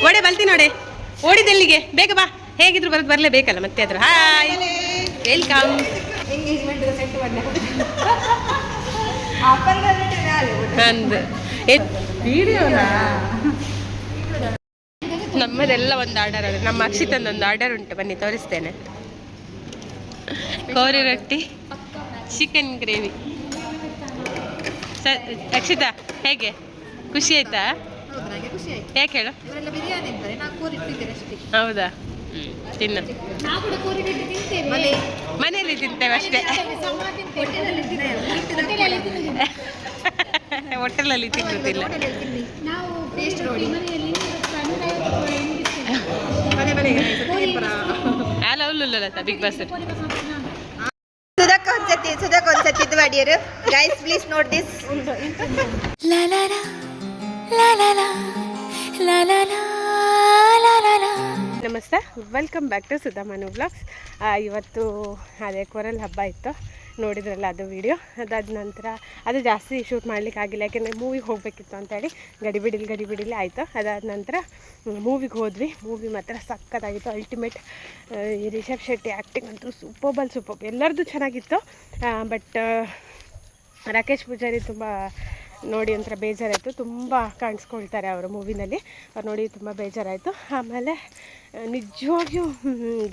ಓಡೆ ಬಲ್ತಿ ನೋಡೆ ಓಡಿದೆಲ್ಲಿಗೆ ಬೇಗ ಬಾ ಹೇಗಿದ್ರು ಬರಲೇಬೇಕಲ್ಲ ಮತ್ತೆ ಆದ್ರು ಹಾಯ್ ವೆಲ್ಕಮ್ ಅಂದು ನಮ್ಮದೆಲ್ಲ ಒಂದು ಆರ್ಡರ್ ಅದು ನಮ್ಮ ಅಕ್ಷಿತಂದೊಂದು ಆರ್ಡರ್ ಉಂಟು ಬನ್ನಿ ತೋರಿಸ್ತೇನೆ ಕೋರಿ ರೊಟ್ಟಿ ಚಿಕನ್ ಗ್ರೇವಿ ಅಕ್ಷಿತಾ ಹೇಗೆ ಖುಷಿ ಆಯ್ತಾ ಯಾಕೆ ಹೇಳು ಹೌದಾ ತಿನ್ನು ಮನೆಯಲ್ಲಿ ತಿಂತೇವೆ ಅಷ್ಟೇ ಹೋಟೆಲಲ್ಲಿ ತಿನ್ನುತ್ತಿಲ್ಲ ಅಲ್ಲ ಉಲ್ಲುಲ್ಲ ಬಿಗ್ ಬಾಸ್ ಸುಧಾಕೊಂದ್ಸತಿ ಇದು ಮಾಡಿಯರು ಗೈಸ್ ಪ್ಲೀಸ್ ನೋಟ್ ದಿಸ್ ನಮಸ್ತೆ welcome back to Sudhamanu blogs. ಇವತ್ತು ಅದೇ ಕೊರಲ್ ಹಬ್ಬ ಇತ್ತು ನೋಡಿದ್ರಲ್ಲ ಅದು ವಿಡಿಯೋ. ಅದಾದ ನಂತರ ಅದು ಜಾಸ್ತಿ ಶೂಟ್ ಮಾಡಲಿಕ್ಕೆ ಆಗಿಲ್ಲ, ಯಾಕೆಂದರೆ ಮೂವಿಗೆ ಹೋಗಬೇಕಿತ್ತು ಅಂತೇಳಿ ಗಡಿಬಿಡಿಲಿ ಆಯಿತು. ಅದಾದ ನಂತರ ಮೂವಿಗೆ ಹೋದ್ವಿ. ಮೂವಿ ಮಾತ್ರ ಸಕ್ಕತ್ತಾಗಿತ್ತು, ಅಲ್ಟಿಮೇಟ್. ರಿಷಬ್ ಶೆಟ್ಟಿ ಆ್ಯಕ್ಟಿಂಗ್ ಅಂತೂ ಸೂಪರ್ ಎಲ್ಲರದ್ದು ಚೆನ್ನಾಗಿತ್ತು. ಬಟ್ ರಾಕೇಶ್ ಪೂಜಾರಿ ತುಂಬ ನೋಡಿ ಒಂಥರ ಬೇಜಾರಾಯಿತು. ತುಂಬ ಕಾಣಿಸ್ಕೊಳ್ತಾರೆ ಅವರು ಮೂವಿನಲ್ಲಿ, ಅವ್ರು ನೋಡಿ ತುಂಬ ಬೇಜಾರಾಯಿತು. ಆಮೇಲೆ ನಿಜವಾಗಿಯೂ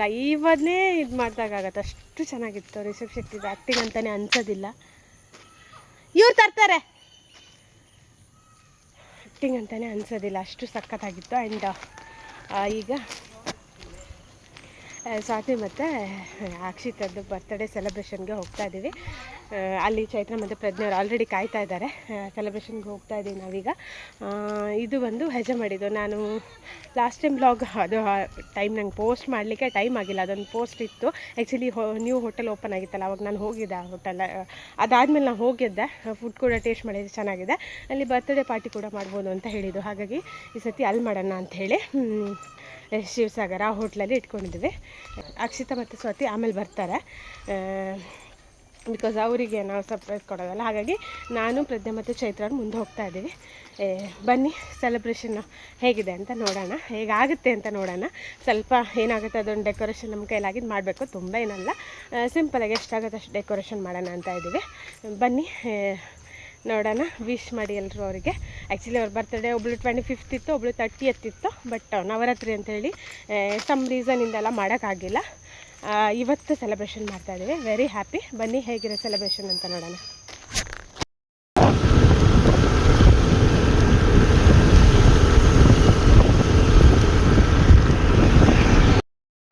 ದೈವನೇ ಇದು ಮಾಡಿದಾಗತ್ತೆ, ಅಷ್ಟು ಚೆನ್ನಾಗಿತ್ತು. ರಿಷಬ್ ಶೆಟ್ಟಿದು ಆ್ಯಕ್ಟಿಂಗ್ ಅಂತಲೇ ಅನ್ಸೋದಿಲ್ಲ. ಇವ್ರು ತರ್ತಾರೆ ಆ್ಯಕ್ಟಿಂಗ್ ಅಂತಲೇ ಅನ್ಸೋದಿಲ್ಲ, ಅಷ್ಟು ಸಖತ್ತಾಗಿತ್ತು. ಆ್ಯಂಡ್ ಈಗ ಸ್ವಾತಿ ಮತ್ತು ಅಕ್ಷಿತದ್ದು ಬರ್ತ್ಡೇ ಸೆಲೆಬ್ರೇಷನ್ಗೆ ಹೋಗ್ತಾ ಇದ್ದೀವಿ. ಅಲ್ಲಿ ಚೈತ್ರ ಮತ್ತು ಪ್ರಜ್ಞೆಯವರು ಆಲ್ರೆಡಿ ಕಾಯ್ತಾ ಇದ್ದಾರೆ. ಸೆಲೆಬ್ರೇಷನ್ಗೆ ಹೋಗ್ತಾ ಇದ್ದೀವಿ ನಾವೀಗ. ಇದು ಬಂದು ಹೆಜಮಾಡಿದ್ದು. ನಾನು ಲಾಸ್ಟ್ ಟೈಮ್ ಬ್ಲಾಗ್ ಅದು ಟೈಮ್ ನಂಗೆ ಪೋಸ್ಟ್ ಮಾಡಲಿಕ್ಕೆ ಟೈಮ್ ಆಗಿಲ್ಲ, ಅದೊಂದು ಪೋಸ್ಟ್ ಇತ್ತು. ಆ್ಯಕ್ಚುಲಿ ನ್ಯೂ ಹೋಟೆಲ್ ಓಪನ್ ಆಗಿತ್ತಲ್ಲ, ಅವಾಗ ನಾನು ಹೋಗಿದ್ದೆ ಆ ಹೋಟೆಲ್. ಅದಾದಮೇಲೆ ನಾನು ಹೋಗಿದ್ದೆ, ಫುಡ್ ಕೂಡ ಟೇಸ್ಟ್ ಮಾಡಿದ್ದು ಚೆನ್ನಾಗಿದೆ. ಅಲ್ಲಿ ಬರ್ತ್ಡೇ ಪಾರ್ಟಿ ಕೂಡ ಮಾಡ್ಬೋದು ಅಂತ ಹೇಳಿದ್ದು. ಹಾಗಾಗಿ ಈ ಸತಿ ಅಲ್ಲಿ ಮಾಡೋಣ ಅಂಥೇಳಿ ಶಿವಸಾಗರ ಆ ಹೋಟ್ಲಲ್ಲಿ ಇಟ್ಕೊಂಡಿದ್ದೀವಿ. ಅಕ್ಷಿತಾ ಮತ್ತು ಸ್ವಾತಿ ಆಮೇಲೆ ಬರ್ತಾರೆ, ಬಿಕಾಸ್ ಅವರಿಗೆ ನಾವು ಸರ್ಪ್ರೈಸ್ ಕೊಡೋದಲ್ಲ. ಹಾಗಾಗಿ ನಾನು ಪ್ರಜ್ಞೆ ಮತ್ತು ಚೈತ್ರ ಮುಂದೆ ಹೋಗ್ತಾ ಇದ್ದೀವಿ. ಬನ್ನಿ ಸೆಲೆಬ್ರೇಷನ್ನು ಹೇಗಿದೆ ಅಂತ ನೋಡೋಣ, ಹೇಗಾಗುತ್ತೆ ಅಂತ ನೋಡೋಣ. ಸ್ವಲ್ಪ ಏನಾಗುತ್ತೆ ಅದೊಂದು ಡೆಕೋರೇಷನ್ ನಮ್ಮ ಕೈಲಾಗಿದ್ದು ಮಾಡಬೇಕು, ತುಂಬ ಏನಲ್ಲ, ಸಿಂಪಲಾಗಿ ಎಷ್ಟಾಗುತ್ತೆ ಅಷ್ಟು ಡೆಕೋರೇಷನ್ ಮಾಡೋಣ ಅಂತ ಇದ್ದೀವಿ. ಬನ್ನಿ ನೋಡೋಣ. ವಿಶ್ ಮಾಡಿ ಎಲ್ಲರೂ ಅವರಿಗೆ. ಆ್ಯಕ್ಚುಲಿ ಅವ್ರ ಬರ್ತ್ಡೇ ಒಬ್ಳು 25th ಇತ್ತು, ಒಬ್ಳು 30th ಇತ್ತು. ಬಟ್ ನವರಾತ್ರಿ ಅಂತೇಳಿ ಸಮ್ ರೀಸನಿಂದೆಲ್ಲ ಮಾಡೋಕ್ಕಾಗಿಲ್ಲ. ಇವತ್ತು ಸೆಲೆಬ್ರೇಷನ್ ಮಾಡ್ತಾಯಿದ್ದೀವಿ. Very happy. ಬನ್ನಿ ಹೇಗಿರೋ ಸೆಲೆಬ್ರೇಷನ್ ಅಂತ ನೋಡೋಣ.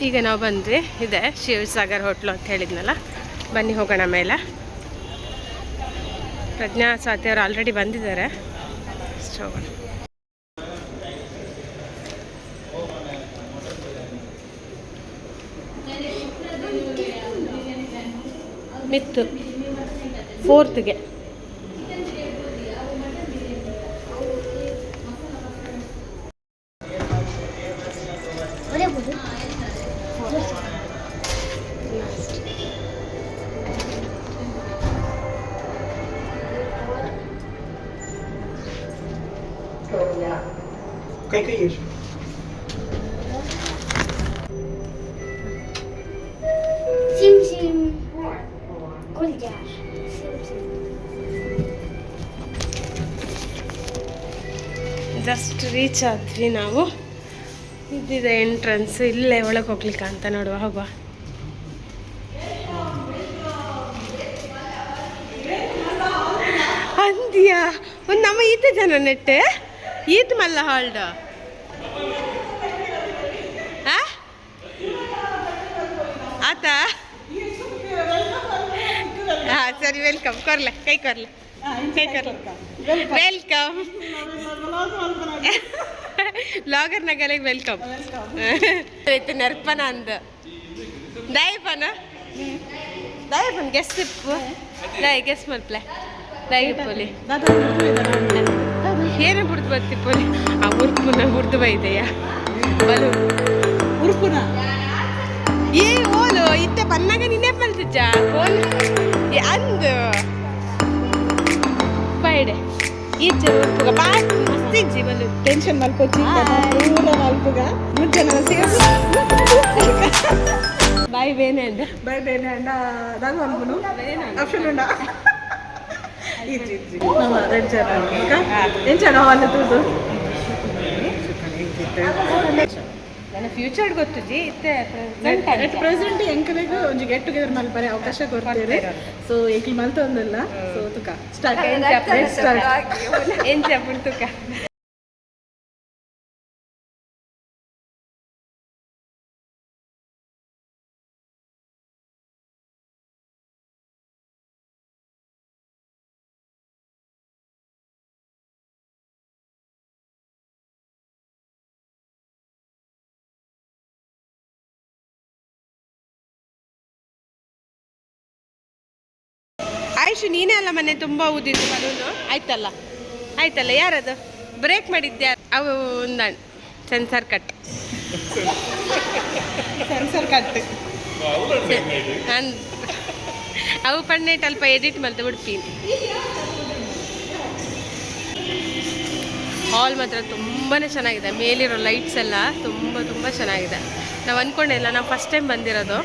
ಈಗ ನಾವು ಬಂದ್ವಿ, ಇದೆ ಶಿವಸಾಗರ್ ಹೋಟ್ಲು ಅಂತ ಹೇಳಿದ್ನಲ್ಲ. ಬನ್ನಿ ಹೋಗೋಣ ಮೇಲೆ. ಪ್ರಜ್ಞಾ ಸ್ವಾತಿ ಅವರು ಆಲ್ರೆಡಿ ಬಂದಿದ್ದಾರೆ. ಹೋಗೋಣ. ಮಿತ್ತು 4th Kijk eens. Sim. Colhar. Just reach ಆದ್ವಿ ನಾವು. ಇದಿದೆ ಎಂಟ್ರೆನ್ಸ್, ಇಲ್ಲೇ ಒಳಗೆ ಹೋಗ್ಲಿಕ್ಕೆ ಅಂತ. ನೋಡುವ, ಹೋಗುವ. ಅಂದ್ಯಾ ಒಂದು ನಮ್ಮ ಈತ ಜನ ನೆಟ್ಟೆ ಈತ್ ಮಲ್ಲ ಹಾಲ್ಡ ಆತ. ಹಾಂ ಸರಿ, ವೆಲ್ಕಮ್. ಕೊರ್ಲೆ ಕೈ ಕೊರ್ಲೆ ವೆಲ್ಕಮ್. ಲಾಗರ್ನಾಗಲಿಗೆ ವೆಲ್ಕಮ್. ಆಯ್ತು ನೆರ್ಪನ ಅಂದ ದಯಪನ ಗೆಸ್ಟ್ ಇಪ್ಪು ಗೆಸ್ಟ್ ಮಲ್ಪ್ಲೆ ದಯಪೊಲಿ ಏನೇ ಬಿಡ್ದು ಬರ್ತಿಪ್ಪೊಲಿ. ಆ ಉರ್ಪುನ ಹುಡ್ದು ಬೈದೆಯಾ ಬಲು ಉರ್ಪುನ ಏ ಓಲು ಇತ್ತೆ ಬನ್ನಾಗ ನಿನ್ನೆ ಮಲ್ತಿಜ್ಜ ಓಲ್ ಅಂದು ಬೈಡೆ ಈಚೆ ಉಪ್ಪುಗ ಬಾಯ್ ಮಸ್ತಿ ಜೀವನ ಟೆನ್ಷನ್ ಮಲ್ಪೋಚಿ ಪೂರ ಮಲ್ಪುಗ ಮುಜ್ಜನ ಸೇರ್ಸಿ ಬಾಯ್ ಬೇನೆ ಅಂದ ಬೈ ಬೇನೆ ಅಂಡ ದಾಲ್ ಮಲ್ಪುನು ಆಪ್ಷನ್ ಉಂಡ ಈಜಿ ಈಜಿ ನಮ್ಮ ರೆಡ್ ಜನ ಎಂಚ ನಾವು ಅಲ್ಲಿ ತೂದು ನನ್ನ ಫ್ಯೂಚರ್ ಗೊತ್ತುಜಿ ಇತ್ತೆ ಪ್ರೆಸೆಂಟ್ ಎಂಕಲೆಗೂ ಒಂಜಿ ಗೆಟ್ ಟುಗೆದರ್ ಮಲ್ಪರೆ ಅವಕಾಶ ಕೊಡ್ತೀರಿ ಸೊ ಏಕಿ ಮಲ್ತೊಂದಿಲ್ಲ ಸೊ ತುಕ ಸ್ಟಾರ್ಟ್ ಏನ್ ಚಪ್ಪುಣ್ ತುಕ ಆಯುಷು ನೀನೇ ಅಲ್ಲ ಮೊನ್ನೆ ತುಂಬ ಊದಿದ್ದು ಬಲೂನು ಆಯ್ತಲ್ಲ ಯಾರದು ಬ್ರೇಕ್ ಮಾಡಿದ್ದೆ ಅವು ಒಂದಾಣ್ ಸೆನ್ಸರ್ ಕಟ್ ಅವು ಪಣ್ಣೇಟ್ ಅಲ್ಪ ಎಡಿಟ್ ಮಲ್ತು ಬಿಡ್ತೀನಿ ಹಾಲ್ ಮಾತ್ರ ತುಂಬಾ ಚೆನ್ನಾಗಿದೆ ಮೇಲಿರೋ ಲೈಟ್ಸ್ ಎಲ್ಲ ತುಂಬ ಚೆನ್ನಾಗಿದೆ ನಾವು ಅಂದ್ಕೊಂಡಿಲ್ಲ ನಾವು ಫಸ್ಟ್ ಟೈಮ್ ಬಂದಿರೋದು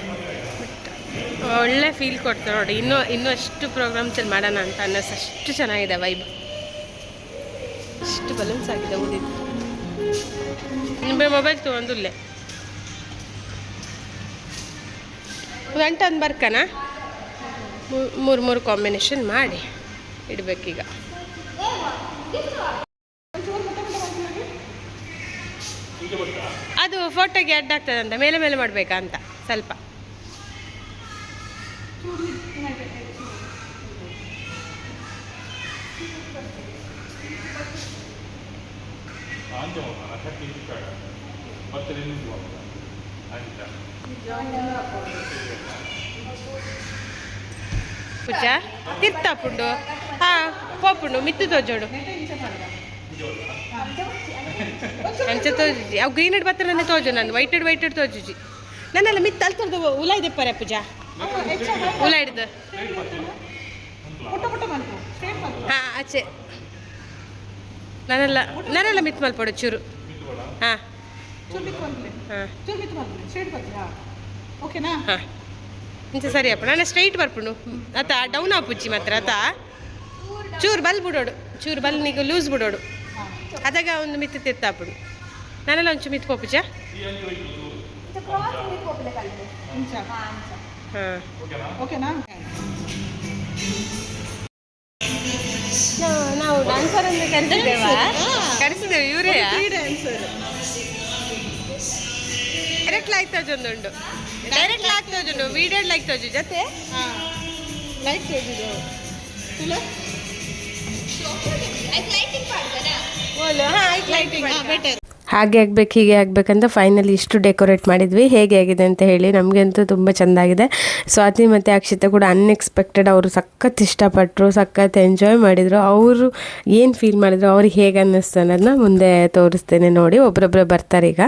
ಒಳ್ಳೆ ಫೀಲ್ ಕೊಡ್ತಾರೆ ನೋಡಿ ಇನ್ನೂ ಅಷ್ಟು ಪ್ರೋಗ್ರಾಮ್ಸಲ್ಲಿ ಮಾಡೋಣ ಅಂತ ಅನ್ನಿಸ್ ಅಷ್ಟು ಚೆನ್ನಾಗಿದೆ ವೈಬ್ ಅಷ್ಟು ಬಲೂನ್ಸ್ ಆಗಿದೆ ಊದಿದ್ದು ನಿಮ್ಮ ಮೊಬೈಲ್ ತೊಗೊಂಡಿಲ್ಲೇ ಗಂಟ ಬರ್ಕನ ಮೂರು ಕಾಂಬಿನೇಷನ್ ಮಾಡಿ ಇಡಬೇಕೀಗ ಅದು ಫೋಟೋಗೆ ಅಡ್ಡಾಗ್ತದಂತ ಮೇಲೆ ಮಾಡಬೇಕಾ ಅಂತ ಸ್ವಲ್ಪ ಪೂಜಾ ತಿರ್ತಾಪುಂಡು ಪೋಪುಂಡು ಮಿತ್ತು ತೋಜೋಡು ಅಂಚೆ ತೋಜುಜಿ ಅವು ಗ್ರೀನೆಡ್ ಬತ್ತ ನನ್ನ ತೋಜು ನಾನು ವೈಟೆಡ್ ತೋಜುಜಿ ನನ್ನೆಲ್ಲ ಮಿತ್ತು ಅಲ್ತದ್ದು ಉಲ ಇದೆ ಪರೆ ಪೂಜಾ ಉಲ ಹಿಡ್ದು ಹಾಂ ಆಚೆ ನಾನೆಲ್ಲ ಮಿತ್ ಮಲ್ಪಡು ಚೂರು ಹಾಂ ಓಕೆನಾ ಹಾಂ ಇಂಚೆ ಸರಿ ಅಪ್ಪ ನಾನು ಸ್ಟ್ರೈಟ್ ಬರ್ಪುಂಡು ಆತ ಡೌನ್ ಆಪುಚ್ಚಿ ಮಾತ್ರ ಆತ ಚೂರು ಬಲ್ ಬಿಡೋಡು ಚೂರು ಬಲ್ ನೀಗ ಲೂಸ್ ಬಿಡೋಡು ಅದಾಗ ಒಂದು ಮಿತ್ತು ತಿರ್ತಾಪುಡು ನಾನೆಲ್ಲ ಒಂಚೂರು ಮಿತ್ ಪೋಪುಜ ಹಾಂ ಓಕೆನಾ ನಾವು ಡಾನ್ಸರ್ ಅಂತ ಕರೆಸಿದ್ದೇವೆ ಇವರೇ ಡೈರೆಕ್ಟ್ ಲೈಕ್ ತೋಜೊಂದುಂಡು ಡೈರೆಕ್ಟ್ ಲಾಕ್ ತೋಜುಂಡು ವೀಡಿಯೋ ಲೈಕ್ ತೋಜು ಜೊತೆ ಲೈಕ್ ತೋಜಿದ್ದು ತುಲ ಬೆಟರ್ ಹಾಗೆ ಆಗಬೇಕು ಹೀಗೆ ಆಗಬೇಕಂತ ಫೈನಲಿ ಇಷ್ಟು ಡೆಕೋರೇಟ್ ಮಾಡಿದ್ವಿ ಹೇಗೆ ಆಗಿದೆ ಅಂತ ಹೇಳಿ ನಮಗಂತೂ ತುಂಬ ಚೆಂದಾಗಿದೆ ಸ್ವಾತಿ ಮತ್ತು ಅಕ್ಷಿತಾ ಕೂಡ ಅನ್ಎಕ್ಸ್ಪೆಕ್ಟೆಡ್ ಅವರು ಸಖತ್ ಇಷ್ಟಪಟ್ಟರು ಸಖತ್ ಎಂಜಾಯ್ ಮಾಡಿದರು ಅವರು ಏನು ಫೀಲ್ ಮಾಡಿದ್ರು ಅವ್ರಿಗೆ ಹೇಗೆ ಅನ್ನಿಸ್ತು ಅನ್ನೋದನ್ನ ಮುಂದೆ ತೋರಿಸ್ತೇನೆ ನೋಡಿ ಒಬ್ರೊಬ್ಬರು ಬರ್ತಾರೆ ಈಗ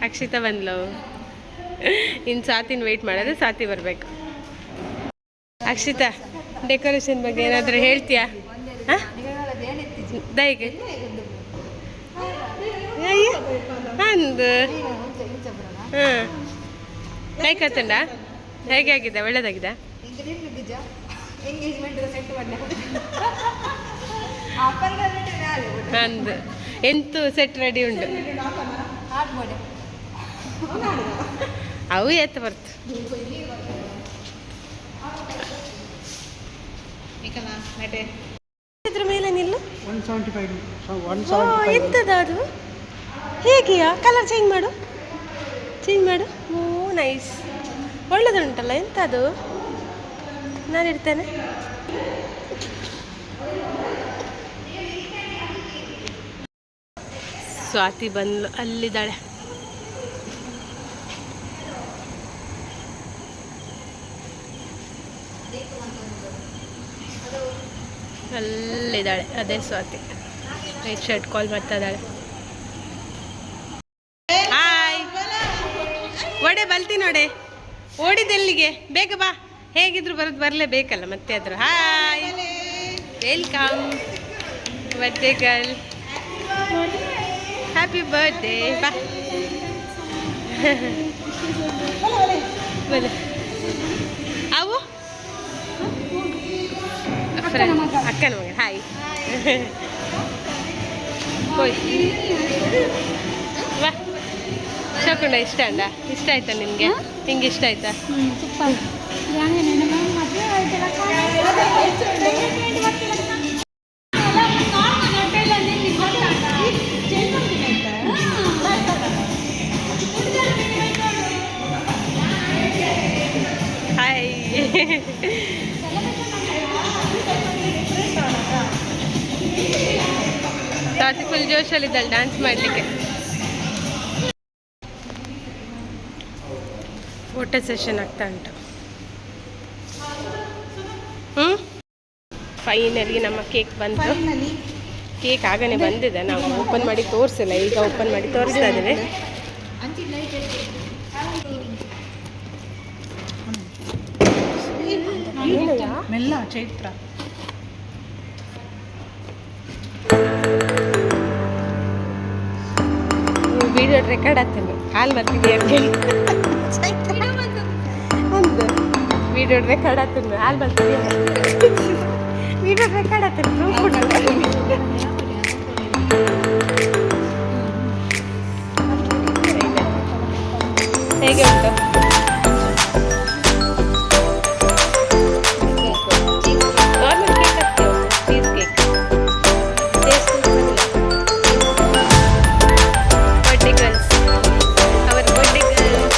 ಅಕ್ಷಿತಾ ಬಂದ್ಲು ಇನ್ನು ಸ್ವಾತಿನ ವೆಯ್ಟ್ ಮಾಡೋದು ಸ್ವಾತಿ ಬರಬೇಕು ಅಕ್ಷಿತಾ ಡೆಕೋರೇಷನ್ ಬಗ್ಗೆ ಏನಾದರೂ ಹೇಳ್ತೀಯಾ ಹಾಂ ದೈಗೆ ಅಂದು ಹಾಂ ಲೈಕ್ ಆತಂಡ ಹೇಗೆ ಆಗಿದೆ ಒಳ್ಳೇದಾಗಿದೆ ಅಂದು ಎಂಟು ಸೆಟ್ ರೆಡಿ ಉಂಟು ಅವು ಎತ್ತ ಬರ್ತು ಇದ್ರ ಮೇಲೆ ನಿಲ್ಲು ಎಂತದ ಅದು ಹೇಗೆಯಾ ಕಲರ್ ಚೇಂಜ್ ಮಾಡು ಓ ನೈಸ್ ಒಳ್ಳೇದುಂಟಲ್ಲ ಎಂತ ಅದು ನಾನು ಇಡ್ತೇನೆ ಸ್ವಾತಿ ಬಂದ್ಲು ಅಲ್ಲಿದ್ದಾಳೆ ಅಲ್ಲಿದ್ದಾಳೆ ಅದೇ ಸ್ವಾತಿ ವೈಟ್ ಶರ್ಟ್ ಕಾಲ್ ಮಾಡ್ತಾ ಇದ್ದಾಳೆ ಹಾಯ್ ಒಡೆ ಬಲ್ತಿ ನೋಡೆ ಓಡಿದೆಲ್ಲಿಗೆ ಬೇಗ ಬಾ ಹೇಗಿದ್ರು ಬರಲೇಬೇಕಲ್ಲ ಮತ್ತೆ ಅದ್ರ. Hi, welcome birthday girl, happy birthday. ಬಾ ಅವು ಅಕ್ಕನ ಮಗ. ಹಾಯ್. ವಾ ಶಕುಂಡ ಇಷ್ಟ ಅಂಡ? ಇಷ್ಟ ಆಯ್ತಾ ನಿನಗೆ? ಹಿಂಗೆ ಇಷ್ಟ ಆಯ್ತಾ? ಹಾಯ್. ಸ್ವಾತಿ ಫುಲ್ ಜೋಶಲ್ಲಿದ್ದಾಳೆ ಡ್ಯಾನ್ಸ್ ಮಾಡಲಿಕ್ಕೆ. ಫೋಟೋ ಸೆಷನ್ ಆಗ್ತಾ ಉಂಟು. ಫೈನಲಿ ನಮ್ಮ ಕೇಕ್ ಬಂತು. ಕೇಕ್ ಆಗನೇ ಬಂದಿದೆ, ನಾವು ಓಪನ್ ಮಾಡಿ ತೋರಿಸಿಲ್ಲ, ಈಗ ಓಪನ್ ಮಾಡಿ ತೋರಿಸ್ತಾ ಇದ್ದೇವೆ. ಮೆಲ್ಲ ಚೈತ್ರ ವಿಡಿಯೋ ರೆಕಾರ್ಡ್ ಆಗ್ತೇನೆ, ಕಾಲ್ ಬರ್ತಿದೆ ಒಂದು ವಿಡಿಯೋ ರೆಕಾರ್ಡ್ ಆಗ್ತದೆ, ಹಾಲು ಬರ್ತಿದೆ, ವಿಡಿಯೋ ರೆಕಾರ್ಡ್ ಆಗ್ತದೆ. ಹೇಗೆ ಉಂಟು? ನಾರ್ಮಲ್ ಕೇಕ್ ಆಗ್ತೇವೆ, cheese cake. Birthday girls, our birthday girls.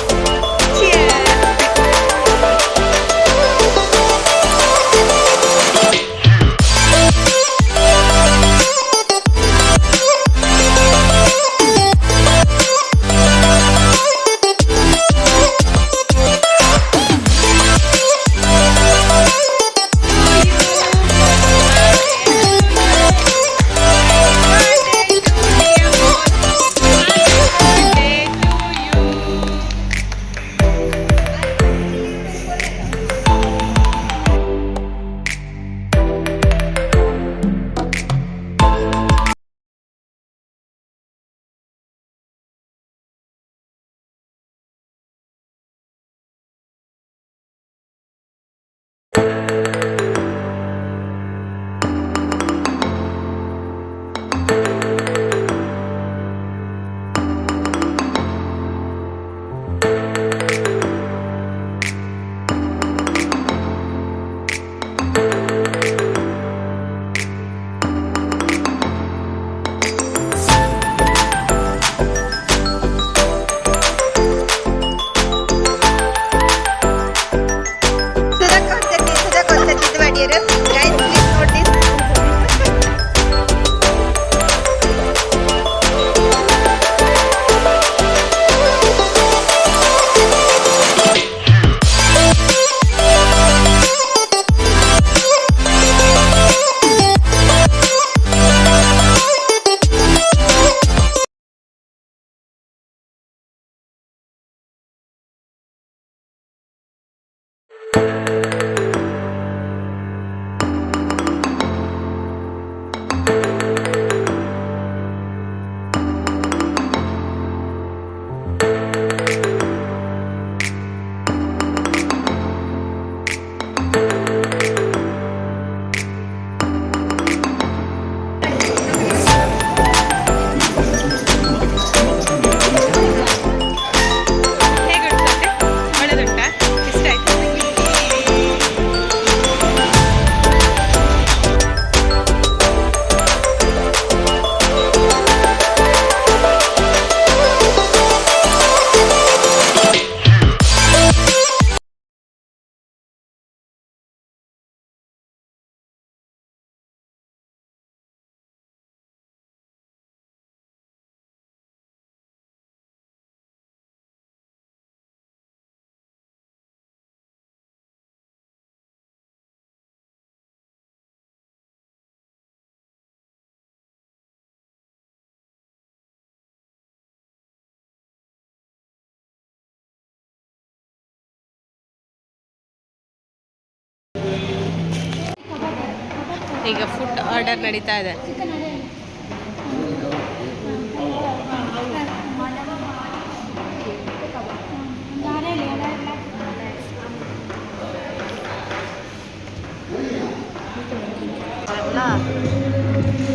ಈಗ ಫುಡ್ ಆರ್ಡರ್ ನಡೀತಾ ಇದೆ.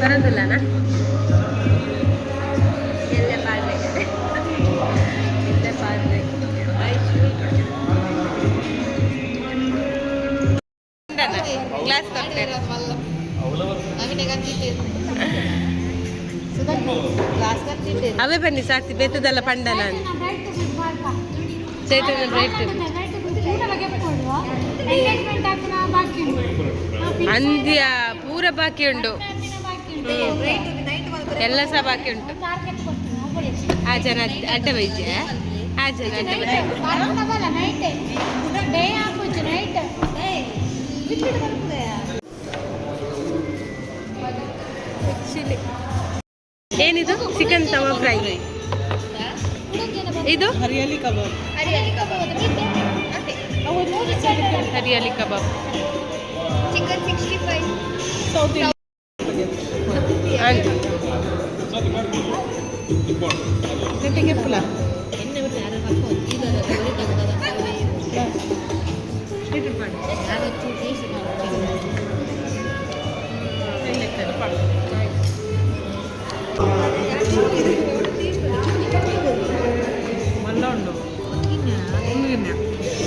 ಬರೋದಿಲ್ಲನಾ? ಗ್ಲಾಸ್ ತರ್ತೇನೆ. ಅವೇ ಬನ್ನಿ ಸಾಕ್ತಿ ಬೆತ್ತದಲ್ಲ ಪಂಡಲ ಅಂತ ಚೈತನ್ಯ ರೇಟ್ ಅಂದ್ಯ ಪೂರ ಬಾಕಿ ಉಂಟು, ಎಲ್ಲ ಸಹ ಬಾಕಿ ಉಂಟು. ಆ ಜನ ಅಡ್ಡ ವೈದ್ಯ ಆ ಜನ ಅಡ್ಡ ಚಿಲ್ಲಿ. ಏನಿದು? ಚಿಕನ್ ತವಾ ಫ್ರೈ. ಇದು ಹರಿಯಾಲಿ ಕಬಾಬ್. ಹರಿಯಾಲಿ ಕಬಾಬ್. ಚಿಕನ್ 65. ಸೌತ್ ಜೊತೆಗೆ ಪುಲ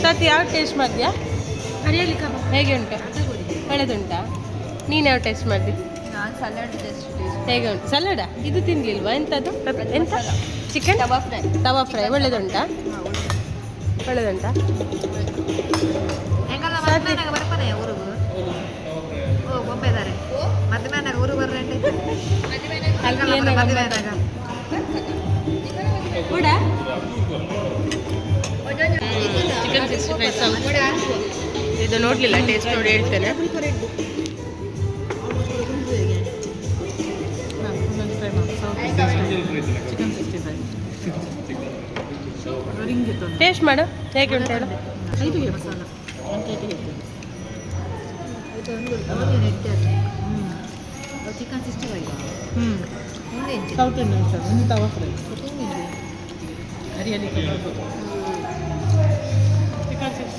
ಸತಿ ಯಾವ ಟೇಸ್ಟ್ ಮಾಡಿದ್ಯಾ? ಹರಿಯಾಲಿ ಕಬಾಬ್ ಹೇಗೆ ಉಂಟು? ಒಳ್ಳೆದುಂಟಾ? ನೀನು ಯಾವ ಟೇಸ್ಟ್ ಮಾಡಿದಿ? ನಾನು ಸಲಾಡ್ ಟೇಸ್ಟ್ ಹೇಗೆ ಉಂಟು? ಸಲಾಡ ಇದು ತಿನ್ಲಿಲ್ವಾ? ಎಂಥದ್ದು? ಎಂತ? ಚಿಕನ್ ತವಾ ಫ್ರೈ. ತವಾ ಫ್ರೈ ಒಳ್ಳೆದುಂಟಾ? ಒಳ್ಳೆದುಂಟಾ? ಬರ್ತಾನೆ ಊರಿಗೂ. ಓ ಬೊಂಬೆ ಇದ್ದಾರೆ ಮದುವೆ ಮನೆಯಾಗ ಊರು ಬರ್ರಂడి ಮದುವೆ ಕೂಡ ಚಿಕನ್ 65 ಸೌತ್. ಇದು ನೋಡಲಿಲ್ಲ, ಟೇಸ್ಟ್ ನೋಡಿ ಹೇಳ್ತೇನೆ. ಟೇಸ್ಟ್ ಮಾಡು ಹೇಗೆ ಉಂಟು ಹೇಳು. Chicken 65 south Indian sir. ಒಂದು ತವಾ ಫ್ರೈ ಹರಿಯಾಲಿ ಕಬಾಬ್. ಚಿಕನ್ 65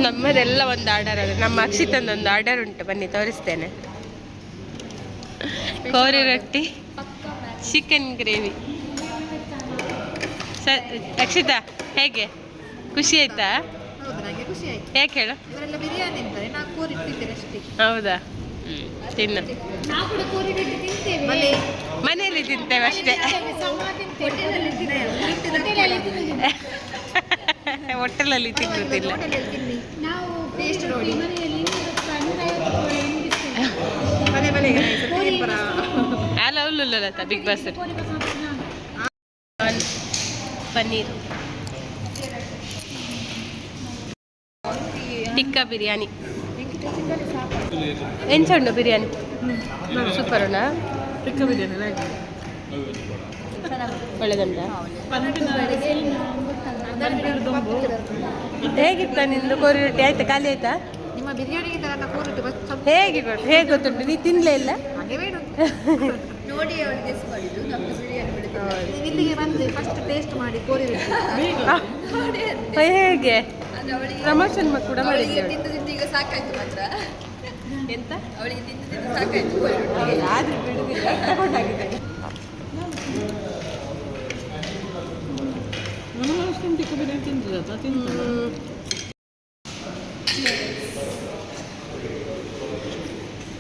ನಮ್ಮದೆಲ್ಲ ಒಂದು ಆರ್ಡರ್ ಅದು. ನಮ್ಮ ಅಕ್ಷಿತಂದೊಂದು ಆರ್ಡರ್ ಉಂಟು, ಬನ್ನಿ ತೋರಿಸ್ತೇನೆ. ಕೋರಿ ರೊಟ್ಟಿ, ಚಿಕನ್ ಗ್ರೇವಿ. ಅಕ್ಷಿತಾ ಹೇಗೆ? ಖುಷಿ ಆಯ್ತಾ? ಹೌದು ನನಗೆ ಖುಷಿ ಆಯ್ತು. ಯಾಕೆ ಹೇಳು? ಇವರೆಲ್ಲ ಬಿರಿಯಾನಿ ಅಂತಾರೆ, ನಾನು ಕೋರಿ ಇಟ್ಟಿದ್ದೇನೆ ಅಷ್ಟೇ. ಹೌದಾ? ತಿನ್ನು. ಮನೆಯಲ್ಲಿ ತಿಂತೇವೆ ಅಷ್ಟೇ. ಹೋಟೆಲಲ್ಲಿ ತಿನ್ನುತ್ತಿಲ್ಲ. ಟೇಸ್ಟ್ ನೋಡಿ. ಅಲ್ಲ ಉಲ್ಲುಲ್ಲತ ಬಿಗ್ ಬಾಸ್ ಪನ್ನೀರ್ ಟಿಕ್ಕಾ ಬಿರಿಯಾನಿ. ಎಂಚುಂಡು ಬಿರಿಯಾನಿ? ಸೂಪರ್ ಉಂಟಾ? ಟಿಕ್ಕ ಬಿರಿಯಾನಿ ಒಳ್ಳೆದುಂಟ? ಹೇಗಿತ್ತ ನಿಂದು ಕೋರಿ ರೊಟ್ಟಿ? ಆಯ್ತಾ? ಖಾಲಿ ಆಯ್ತಾ? ನಿಮ್ಮ ಬಿರಿಯಾನಿಗೆ ನನ್ನ ಕೋರಿ ರೊಟ್ಟಿ ಹೇಗೆ ಹೇಗೆ ಗೊತ್ತುಂಟು? ನೀ ತಿನ್ಲೇ ಇಲ್ಲ? ಹಾಗೆ ಬೇಡ ನೋಡಿ ಅವಳು ಗೆಸ್ ಮಾಡಿದ್ದು ನಮ್ಮ ಬಿರಿಯಾನಿ ಬಿಡುತ್ತೆ. ಇಲ್ಲಿಗೆ ಬಂದು ಫಸ್ಟ್ ಟೇಸ್ಟ್ ಮಾಡಿ ಕೋರಿ ರೊಟ್ಟಿ ಹೇಗೆ ಪ್ರಮೋಷನ್ ಕೂಡ ಮಾಡಿದ್ದೇವೆ. ತಿಂದು ಈಗ ಸಾಕಾಯ್ತು ಮಾತ್ರ. ಎಂತ ಅವಳಿಗೆ ತಿಂದು ಸಾಕಾಯ್ತು. ಆದ್ರೂ ಬಿಡುದಿಲ್ಲ, ತಗೊಂಡಾಗಿದೆ. ಟಿಕ್ಕ ಬಿರಿಯಾನಿ ತಿಂದು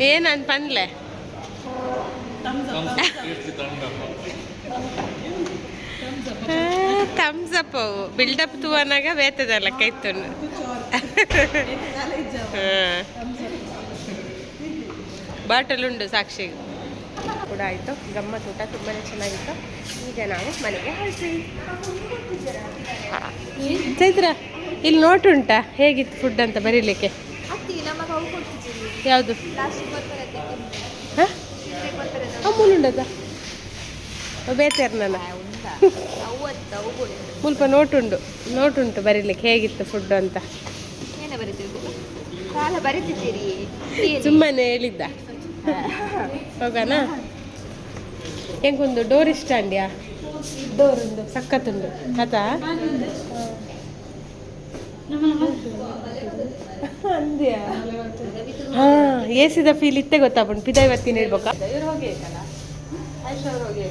ಏನಂತ ಪನ್ಲೆ ಥಮ್ಸ್ ಅಪ್ ಬಿಲ್ಡಪ್ ತೂವನಾಗ ಬೇತದಲ್ಲ ಕೈತುಂಡು. ಬಾಟಲ್ ಉಂಡು ಸಾಕ್ಷಿಗೆ ಕೂಡ ಆಯಿತು. ಗಮ್ಮತ್ತು ಊಟ ತುಂಬಾ ಚೆನ್ನಾಗಿತ್ತು. ಈಗ ನಾವು ಮನೆಗೆ ಹೊರಟ್ವಿ. ಚೈತ್ರ ಇಲ್ಲಿ ನೋಟ್ ಉಂಟಾ ಹೇಗಿತ್ತು ಫುಡ್ ಅಂತ ಬರೀಲಿಕ್ಕೆ? ಯಾವುದು? ಹಾಂ ಅಮೂಲ್ ಉಂಟದ ಬೇತೇರು ನನ್ನ ಉಂಟಾ ಅವು ಬೋಡಿ ಮುಲ್ಪ ನೋಟುಂಟು ಬರೀಲಿಕ್ಕೆ ಹೇಗಿತ್ತು ಫುಡ್ ಅಂತ. ಏನ ಬರೀತೀರಿ ಕಾಲ ಬರೀತಿದ್ದೀರಿ ಸುಮ್ಮನೆ ಹೇಳಿದ್ದ. ಹೋಗೋಣ. ಹೆಂಗೊಂದು ಡೋರ್ ಇಷ್ಟ ಅಂಡ್ಯಾ ಡೋರುಂದು ಸಖತ್ತುಂಡು ಆತಾ ಅಂದ್ಯಾ ಹಾ ಏಸಿದ ಫೀಲ್ ಇತ್ತೆ ಗೊತ್ತಾಗ್ಬಿಟ್ಟು ಪಿದ ಇವತ್ತಿನ ಹೇಳ್ಬೇಕಾ ಇವ್ರು ಹೋಗಿ ಆಯ್ತಲ್ಲ ಐಶ್ ಅವ್ರು ಹೋಗಿ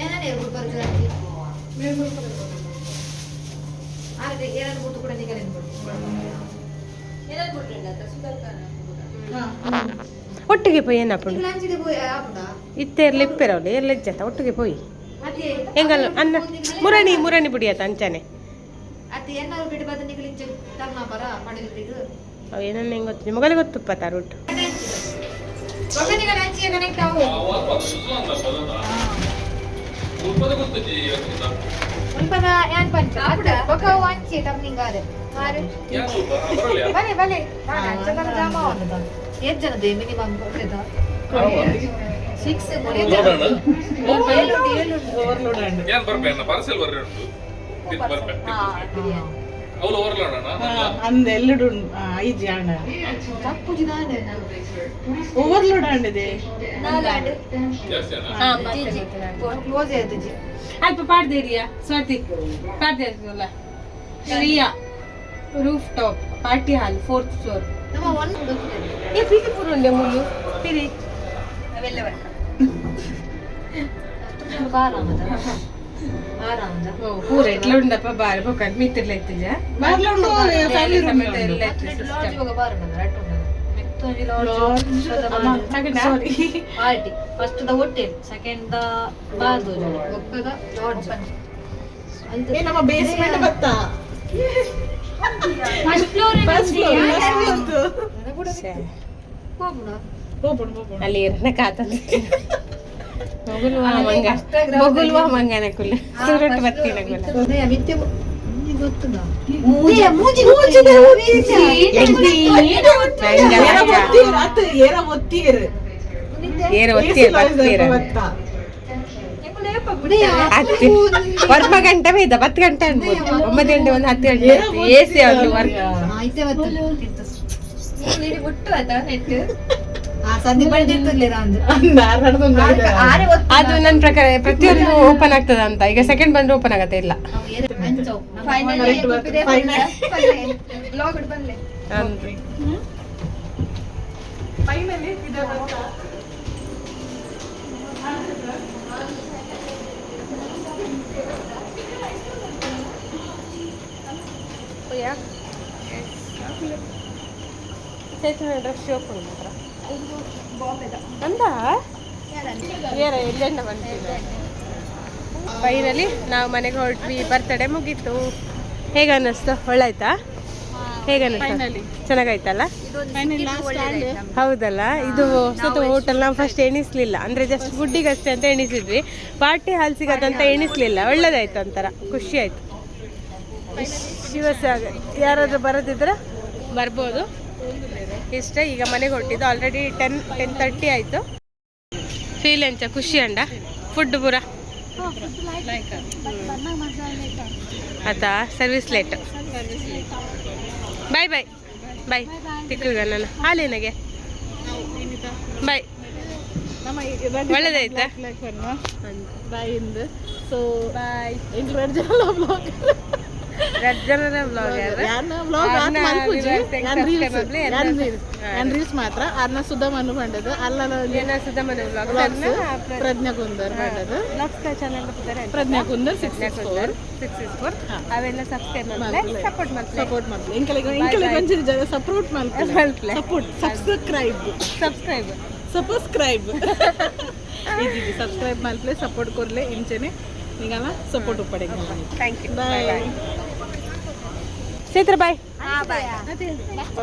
ಏನಾನೇ ಬರ್ತಾರೆ ಆದ್ರೆ ಏನಾದ್ರು ಗೊತ್ತು ಕೂಡ ನಿಗರೆ ಏನಾದ್ರು ಗೊತ್ತಿಲ್ಲ ಅಂತ ಸುಧಾರ್ತಾನೆ ಒಟ್ಟಿಗೆ ಪೋಯಿ ಏನಪ್ಪುಂಡು ಲಂಚಿಗೆ ಹೋಗಿ ಆಪುಡಾ ಇತ್ತೆ ಇರ್ಲಿ ಇಪ್ಪೆರವಲ್ಲಿ ಎಲ್ಲ ಇಜ್ಜತ್ತ ಒಟ್ಟಿಗೆ ಪೋಯಿ ಮತ್ತೆ ಹೆಂಗಲ್ಲ ಅನ್ನ ಮುರಣಿ ಬಿಡಿಯತ್ತ ಅಂಚಾನೆ ಅತ್ತೆ ಏನಾದ್ರು ಬಿಟ್ಟು ಬಂದು ನಿಗಲಿಂಚೆ ತಮ್ಮ ಬರ ಮಾಡಿದ್ರು ಅವು ಏನನ್ನ ಹೆಂಗೆ ಗೊತ್ತು ನಿಮಗಲ್ಲಿ ಗೊತ್ತುಪ್ಪ ತಾರುಟ್ಟು ಒಕ್ಕನಿಗೆ ಲಂಚಿಗೆ ಕನೆಕ್ಟ್ ಆವು ಉಲ್ಪದ ಯಾನ್ ಪಂಚ ಆಪುಡಾ ಬಕ ವಾಂಚಿ ತಮ್ನಿಂಗಾದೆ ಮಾರು ಬಲೆ ಬಲೆ ಚಂದನ ಜಾಮ ಅವನದ ಎಷ್ಟು ಜನದೆ ಮಿನಿಮಮ್ ಕೊಡ್ತದ 6 ಓವರ್ಲೋಡ್ ಆಂಡ್ ಏನ್ ಬರ್ಬೇಕನ್ನ ಪಾರ್ಸೆಲ್ ಬರ್ರಿ ಉಂಟು ತಿತ್ ಬರ್ಬೇಕು ಅವಳು ಓವರ್ಲೋಡ್ ಅಂದ ಎಲ್ಲುಡು ಐಜಿ ಆಂಡ ತಪ್ಪು ಜಿನಾನೆ ಓವರ್ಲೋಡ್ ಆಂಡಿದೆ ನಾಲಾಡ್ ಜಾಸ್ತಿ ಅಣ್ಣ ಹಾ ಜಿಜಿ ಕ್ಲೋಸ್ ಆಯ್ತು ಜಿ ಅಲ್ಪ ಪಾಡ್ದೇರಿಯಾ ಸ್ವಾತಿ ಪಾಡ್ದೇರಲ್ಲ ರಿಯಾ roof top party hall 4th floor ನಮ್ಮ ಒಂದು ಗೊತ್ತಿದೆ ಏ ಪಿರಿ ಪುರುಂಡೆ ಮುಲ್ಲು ಪಿರಿ ಅವೆಲ್ಲ ಬರ್ಕ ಆರಾಮದ ಆರಾಮದ ಪೂರ ಎಟ್ಲ ಉಂಡಪ್ಪ ಬಾರಿ ಬೊಕ್ಕ ಮಿತ್ತಿರ್ಲ ಇತ್ತಿಜ ಬಾರ್ಲೋಂಡು ಫ್ಯಾಮಿಲಿ ರೂಮ್ ಎಲ್ಲ ಲಾಡ್ಜ್ ಹೋಗ ಬಾರ ಬಂದ ರಟ್ಟು ಮೆತ್ತೊಂಜಿ ಲಾಡ್ಜ್ ಸಾರಿ ಪಾರ್ಟಿ ಫಸ್ಟ್ ದ ಹೋಟೆಲ್ ಸೆಕೆಂಡ್ ದ ಬಾರ್ದು ಒಕ್ಕದ ಲಾಡ್ಜ್ ಏ ನಮ್ಮ ಬೇಸ್ಮೆಂಟ್ ಬತ್ತಾ ಫಸ್ಟ್ ಫ್ಲೋರ್ ಫಸ್ಟ್ ಫ್ಲೋರ್ ಹೋಗ್ಬಿಡ ಅಲ್ಲಿ ಇರನ ಕಾತಂದ ಮೊಗುಲ್ವಾ ಮಂಗನ ಕುಲ್ಲ ಸೂರಟ್ ಬತ್ತಿನ ಕುಲ್ಲ ಮಿತ್ಯ ಗೊತ್ತದ ಏರ ಒತ್ತೀರ್ ಏರ ಒತ್ತಿ ಬತ್ತೀರ ಹತ್ತಿ ವರ್ಮ ಗಂಟೆ ಬೈದ 10 ಗಂಟೆ ಅನ್ಬೋದು 9 ಗಂಟೆ ಒಂದು 10 ಗಂಟೆ ಎಸಿ ಅವ್ರು ವರ್ಕ್ ಅದು ನನ್ನ ಪ್ರಕಾರ ಪ್ರತಿಯೊಂದು ಓಪನ್ ಆಗ್ತದ ಅಂತ ಈಗ ಸೆಕೆಂಡ್ ಬಂದ್ರೆ ಓಪನ್ ಆಗತ್ತೆ ಇಲ್ಲ ಫೈನಲಿ ಚೈತನ್ಯ ಡ್ರೆಸ್ ಶಾಪ್ ಉಂಟು ಮಾತ್ರ ಅಂದ ಏರ ಎಲ್ಲೆಂಡ ಬಂದಿಲ್ಲ ಫೈನಲಿ ನಾವು ಮನೆಗೆ ಹೊರಟ್ವಿ ಬರ್ತಡೇ ಮುಗೀತು ಹೇಗೆ ಅನ್ನಿಸ್ತು ಒಳ್ಳಾಯ್ತಾ ಹೇಗೆ ಅನ್ನಿಸ್ತು ಚೆನ್ನಾಗಾಯ್ತಲ್ಲ ಹೌದಲ್ಲ ಇದು ಹೊಸತು ಹೋಟೆಲ್ ನಾವು ಫಸ್ಟ್ ಎಣಿಸ್ಲಿಲ್ಲ ಅಂದರೆ ಜಸ್ಟ್ ಫುಡ್ಡಿಗಷ್ಟೇ ಅಂತ ಎಣಿಸಿದ್ವಿ ಪಾರ್ಟಿ ಹಾಲ್ ಸಿಗತ್ತಂತ ಎಣಿಸ್ಲಿಲ್ಲ ಒಳ್ಳೇದಾಯ್ತು ಒಂಥರ ಖುಷಿ ಆಯ್ತು ಶಿವಸಾಗ ಯಾರಾದರೂ ಬರೋದಿದ್ರೆ ಬರ್ಬೋದು ಇಷ್ಟೇ ಈಗ ಮನೆಗೆ ಹೊರಟಿದ್ದು ಆಲ್ರೆಡಿ 10:30 ಆಯಿತು ಫೀಲ್ ಎಂಚ ಖುಷಿ ಅಂಡ ಫುಡ್ ಪೂರ ಆತಾ ಸರ್ವಿಸ್ ಲೇಟ್ ಬಾಯ್ ಬಾಯ್ ಬಾಯ್ ತಿಕ್ಕುಗ ನಾನು ಹಾಲೇನಾಗೆ ಬಾಯ್ ಒಳ್ಳೇದಾಯ್ತಾ ಬಾಯಿಂದ ಸೊ ಬಾಯ್ ಬ್ಲಾಗ್ ಜನರ ಬ್ಲಾಗ್ ರೀಲ್ಸ್ ಮಾತ್ರ ಅನ್ನ ಸುಧಾ ಮನು ಪಂಡದು ಅಲ್ಲ ಸುಧಮನ ಬ್ಲಾಗ್ ಪ್ರಜ್ಞಾ ಕುಂದರ್ ಪಂಡದು ಚಾನಲ್ ಪ್ರಜ್ಞಾ ಕುಂದರ್ 664 ಅವೆಲ್ಲ ಸಬ್ಸ್ಕ್ರೈಬ್ ಮಾಡ್ತಾರೆ ಸಪೋರ್ಟ್ ಮಾಡ್ತಾರೆ ಸಪೋರ್ಟ್ ಮಾಡ್ಲಿ ಇಂಕಲಿಗೆ ಒಂಚೂರು ಜನ ಸಪೋರ್ಟ್ ಮಾಡ್ತಾರೆ ಸಪೋರ್ಟ್ ಸಬ್ಸ್ಕ್ರೈಬ್ ಇದು ಸಬ್ಸ್ಕ್ರೈಬ್ ಮಾಡ್ಲೆ ಸಪೋರ್ಟ್ ಕೊರ್ಲೆ ಇಂಚೆನೆ ನಿಗಲ್ಲ ಸಪೋರ್ಟ್ ಉಪ್ಪಡೆ thank you bye Chaitra bye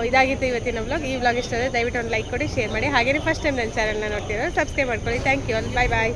ಇದಾಗಿತ್ತು ಇವತ್ತಿನ ವ್ಲಾಗ್. ಈ ವ್ಲಾಗ್ ಇಷ್ಟ ಆದರೆ ದಯವಿಟ್ಟು ಒಂದು ಲೈಕ್ ಕೊಡಿ, ಶೇರ್ ಮಾಡಿ. ಹಾಗೆಯೇ ಫಸ್ಟ್ ಟೈಮ್ ನನ್ನ ಚಾನಲ್ನ ನೋಡ್ತೀರಾ ಸಬ್ಸ್ಕ್ರೈಬ್ ಮಾಡ್ಕೊಳ್ಳಿ. Thank you. Bye bye.